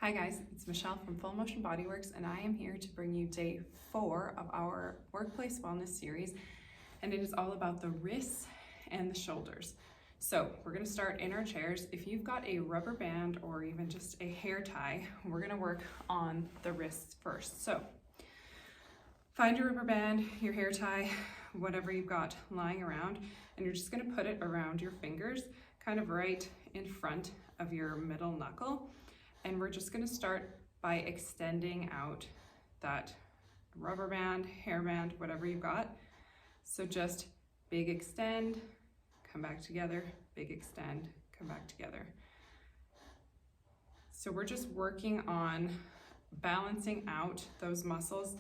Hi guys, it's Michelle from Full Motion Bodyworks, and I am here to bring you day 4 of our Workplace Wellness series, and it is all about the wrists and the shoulders. So we're going to start in our chairs. If you've got a rubber band or even just a hair tie, we're going to work on the wrists first. So find your rubber band, your hair tie, whatever you've got lying around, and you're just going to put it around your fingers, kind of right in front of your middle knuckle. And we're just going to start by extending out that rubber band, hairband, whatever you've got. So just big extend, come back together, big extend, come back together. So we're just working on balancing out those muscles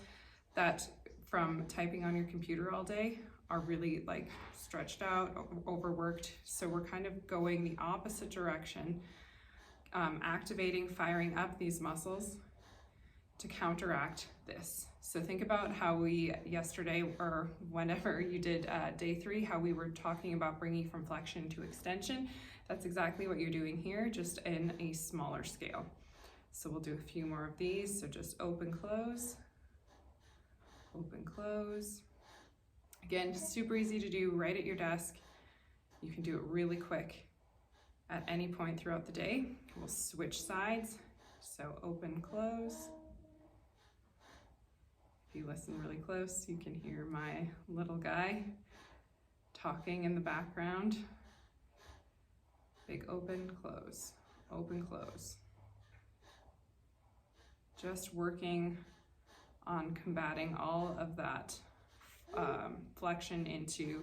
that from typing on your computer all day are really like stretched out, overworked. So we're kind of going the opposite direction. Activating, firing up these muscles to counteract this. So think about how we yesterday, or whenever you did day 3, how we were talking about bringing from flexion to extension. That's exactly what you're doing here, just in a smaller scale. So we'll do a few more of these. So just open, close, open, close. Again, super easy to do right at your desk. You can do it really quick at any point throughout the day. We'll switch sides. So open, close. If you listen really close, you can hear my little guy talking in the background. Big open, close, open, close. Just working on combating all of that flexion into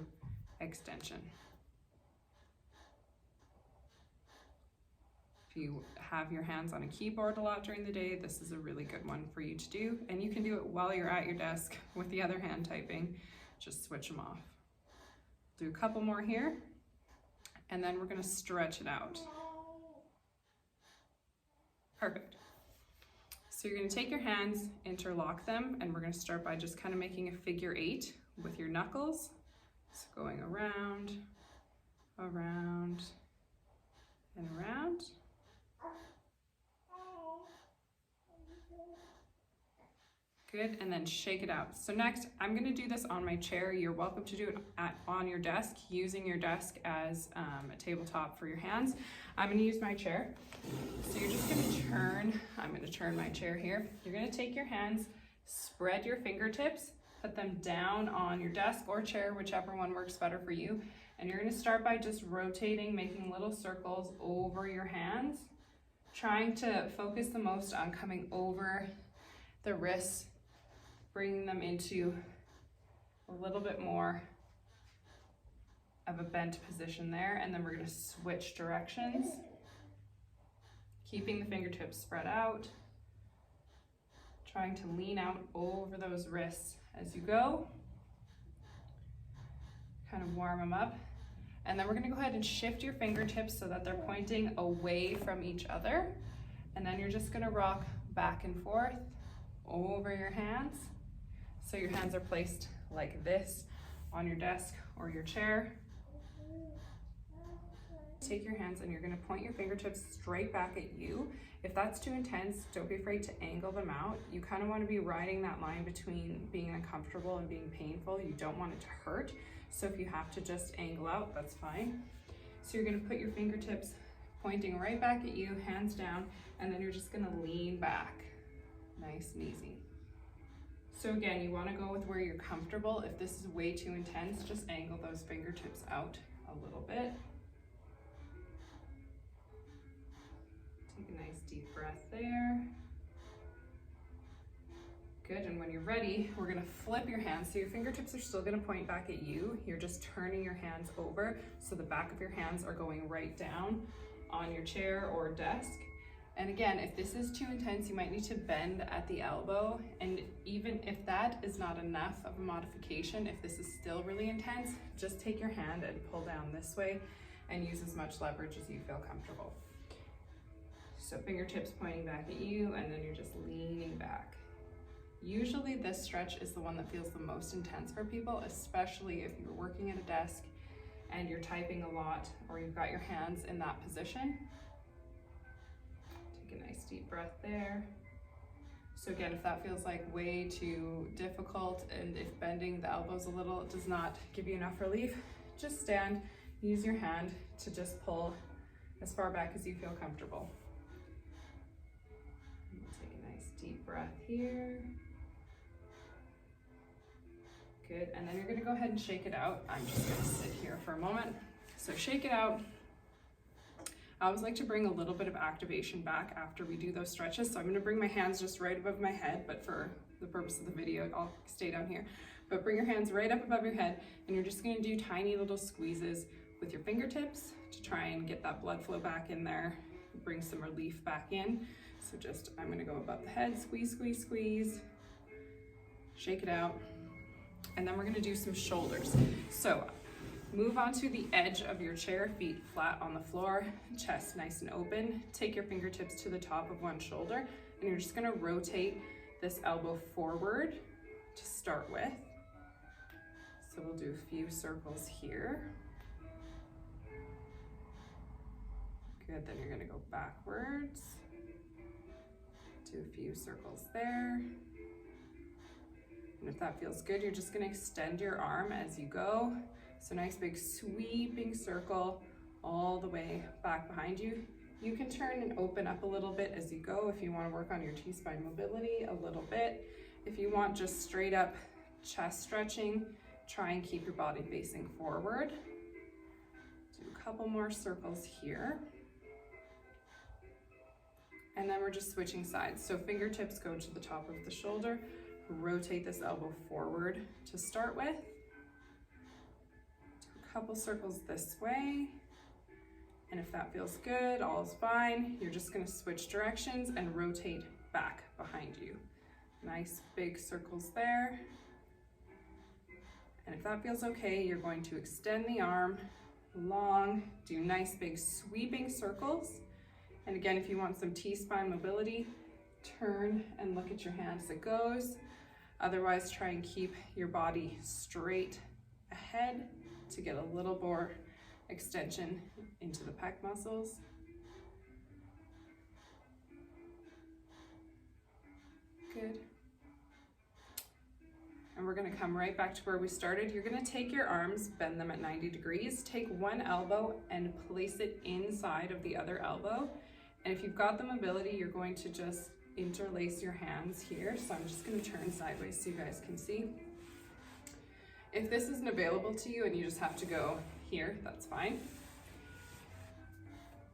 extension. If you have your hands on a keyboard a lot during the day, this is a really good one for you to do. And you can do it while you're at your desk with the other hand typing. Just switch them off. Do a couple more here, and then we're going to stretch it out. Perfect. So you're going to take your hands, interlock them, and we're going to start by just kind of making a figure 8 with your knuckles. So going around, around, and around. Good, and then shake it out. So next, I'm gonna do this on my chair. You're welcome to do it on your desk, using your desk as a tabletop for your hands. I'm gonna use my chair. So you're just gonna turn, I'm gonna turn my chair here. You're gonna take your hands, spread your fingertips, put them down on your desk or chair, whichever one works better for you. And you're gonna start by just rotating, making little circles over your hands, trying to focus the most on coming over the wrists, bringing them into a little bit more of a bent position there. And then we're gonna switch directions, keeping the fingertips spread out, trying to lean out over those wrists as you go. Kind of warm them up. And then we're gonna go ahead and shift your fingertips so that they're pointing away from each other. And then you're just gonna rock back and forth over your hands. So your hands are placed like this on your desk or your chair. Take your hands and you're gonna point your fingertips straight back at you. If that's too intense, don't be afraid to angle them out. You kind of want to be riding that line between being uncomfortable and being painful. You don't want it to hurt. So if you have to just angle out, that's fine. So you're gonna put your fingertips pointing right back at you, hands down, and then you're just gonna lean back. Nice and easy. So again, you wanna go with where you're comfortable. If this is way too intense, just angle those fingertips out a little bit. Take a nice deep breath there. Good, and when you're ready, we're gonna flip your hands. So your fingertips are still gonna point back at you. You're just turning your hands over, so the back of your hands are going right down on your chair or desk. And again, if this is too intense, you might need to bend at the elbow. And even if that is not enough of a modification, if this is still really intense, just take your hand and pull down this way and use as much leverage as you feel comfortable. So fingertips pointing back at you, and then you're just leaning back. Usually this stretch is the one that feels the most intense for people, especially if you're working at a desk and you're typing a lot or you've got your hands in that position. Take a nice deep breath there. So again, if that feels like way too difficult and if bending the elbows a little does not give you enough relief, just stand, use your hand to just pull as far back as you feel comfortable. Take a nice deep breath here. Good, and then you're gonna go ahead and shake it out. I'm just gonna sit here for a moment. So shake it out. I always like to bring a little bit of activation back after we do those stretches. So I'm gonna bring my hands just right above my head, but for the purpose of the video, I'll stay down here. But bring your hands right up above your head, and you're just gonna do tiny little squeezes with your fingertips to try and get that blood flow back in there, bring some relief back in. So just, I'm gonna go above the head, squeeze, squeeze, squeeze, shake it out. And then we're gonna do some shoulders. So move onto the edge of your chair, feet flat on the floor, chest nice and open. Take your fingertips to the top of one shoulder, and you're just gonna rotate this elbow forward to start with. So we'll do a few circles here. Good, then you're gonna go backwards. Do a few circles there. And if that feels good, you're just gonna extend your arm as you go. So nice big sweeping circle all the way back behind you. You can turn and open up a little bit as you go if you want to work on your T-spine mobility a little bit. If you want just straight up chest stretching, try and keep your body facing forward. Do a couple more circles here. And then we're just switching sides. So fingertips go to the top of the shoulder. Rotate this elbow forward to start with. Couple circles this way, and if that feels good, all is fine. You're just going to switch directions and rotate back behind you. Nice big circles there. And if that feels okay, you're going to extend the arm long, do nice big sweeping circles. And again, if you want some T-spine mobility, turn and look at your hand as it goes. Otherwise, try and keep your body straight ahead to get a little more extension into the pec muscles. Good. And we're gonna come right back to where we started. You're gonna take your arms, bend them at 90 degrees, take one elbow and place it inside of the other elbow. And if you've got the mobility, you're going to just interlace your hands here. So I'm just gonna turn sideways so you guys can see. If this isn't available to you and you just have to go here, that's fine.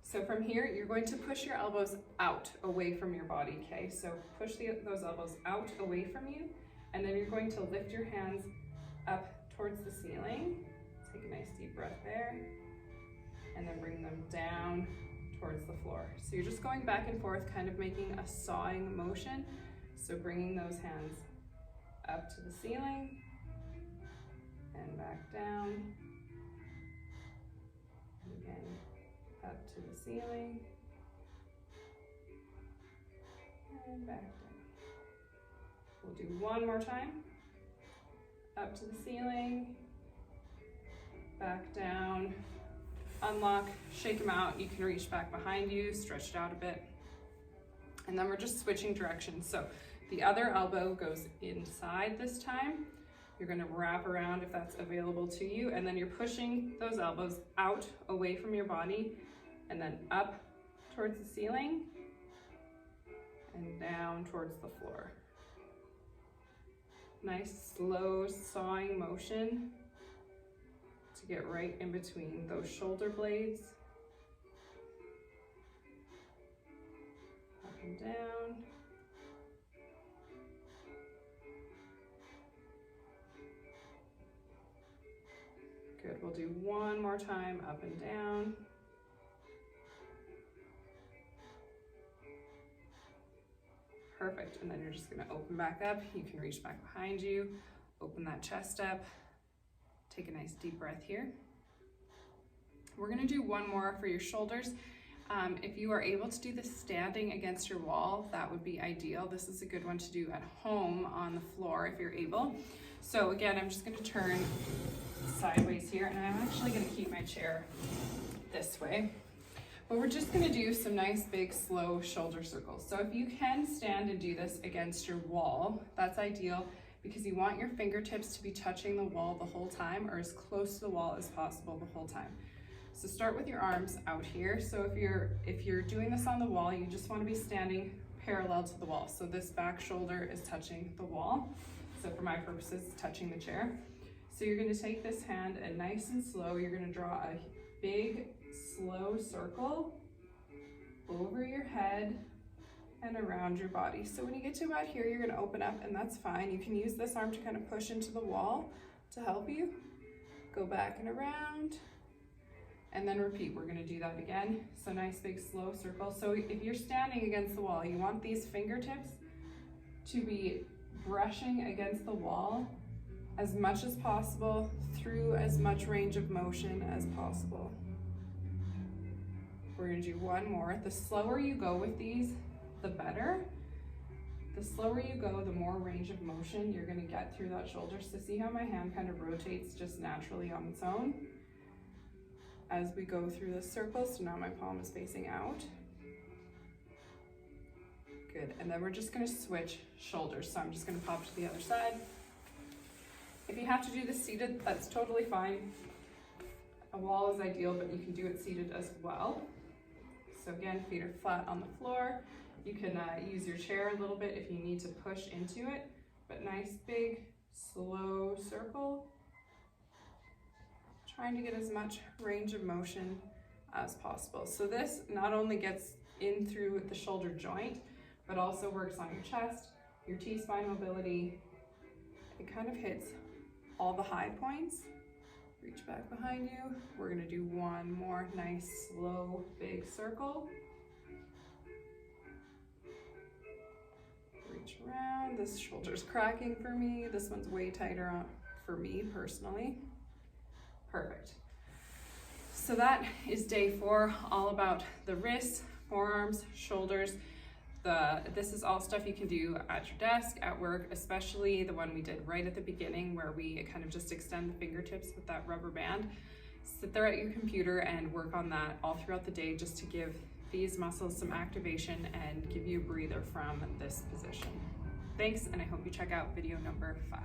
So from here, you're going to push your elbows out away from your body, okay? So push those elbows out away from you, and then you're going to lift your hands up towards the ceiling. Take a nice deep breath there, and then bring them down towards the floor. So you're just going back and forth, kind of making a sawing motion. So bringing those hands up to the ceiling, and back down, and again up to the ceiling, and back down. We'll do one more time, up to the ceiling, back down, unlock, shake them out. You can reach back behind you, stretch it out a bit, and then we're just switching directions. So the other elbow goes inside this time. You're gonna wrap around if that's available to you, and then you're pushing those elbows out away from your body, and then up towards the ceiling, and down towards the floor. Nice, slow, sawing motion to get right in between those shoulder blades. Up and down. Good, we'll do one more time, up and down. Perfect, and then you're just gonna open back up. You can reach back behind you, open that chest up. Take a nice deep breath here. We're gonna do one more for your shoulders. If you are able to do this standing against your wall, that would be ideal. This is a good one to do at home on the floor if you're able. So again, I'm just gonna turn sideways here, and I'm actually gonna keep my chair this way. But we're just gonna do some nice big slow shoulder circles. So if you can stand and do this against your wall, that's ideal because you want your fingertips to be touching the wall the whole time, or as close to the wall as possible the whole time. So start with your arms out here. So if you're doing this on the wall, you just want to be standing parallel to the wall. So this back shoulder is touching the wall. So for my purposes, touching the chair. So you're going to take this hand and nice and slow, you're going to draw a big slow circle over your head and around your body. So when you get to about here, you're going to open up, and that's fine. You can use this arm to kind of push into the wall to help you. Go back and around, and then repeat. We're going to do that again. So nice big slow circle. So if you're standing against the wall, you want these fingertips to be brushing against the wall as much as possible through as much range of motion as possible. We're going to do one more. The slower you go with these, the better. The slower you go, the more range of motion you're going to get through that shoulder. So see how my hand kind of rotates just naturally on its own as we go through this circle. So now my palm is facing out. Good. And then we're just going to switch shoulders. So I'm just going to pop to the other side. If you have to do this seated, that's totally fine. A wall is ideal, but you can do it seated as well. So again, feet are flat on the floor. You can use your chair a little bit if you need to push into it, but nice big slow circle. Trying to get as much range of motion as possible. So this not only gets in through the shoulder joint, but also works on your chest, your T-spine mobility. It kind of hits all the high points. Reach back behind you. We're gonna do one more nice, slow, big circle. Reach around. This shoulder's cracking for me. This one's way tighter for me personally. Perfect. So that is day 4, all about the wrists, forearms, shoulders. This is all stuff you can do at your desk, at work, especially the one we did right at the beginning where we kind of just extend the fingertips with that rubber band. Sit there at your computer and work on that all throughout the day just to give these muscles some activation and give you a breather from this position. Thanks, and I hope you check out video number 5.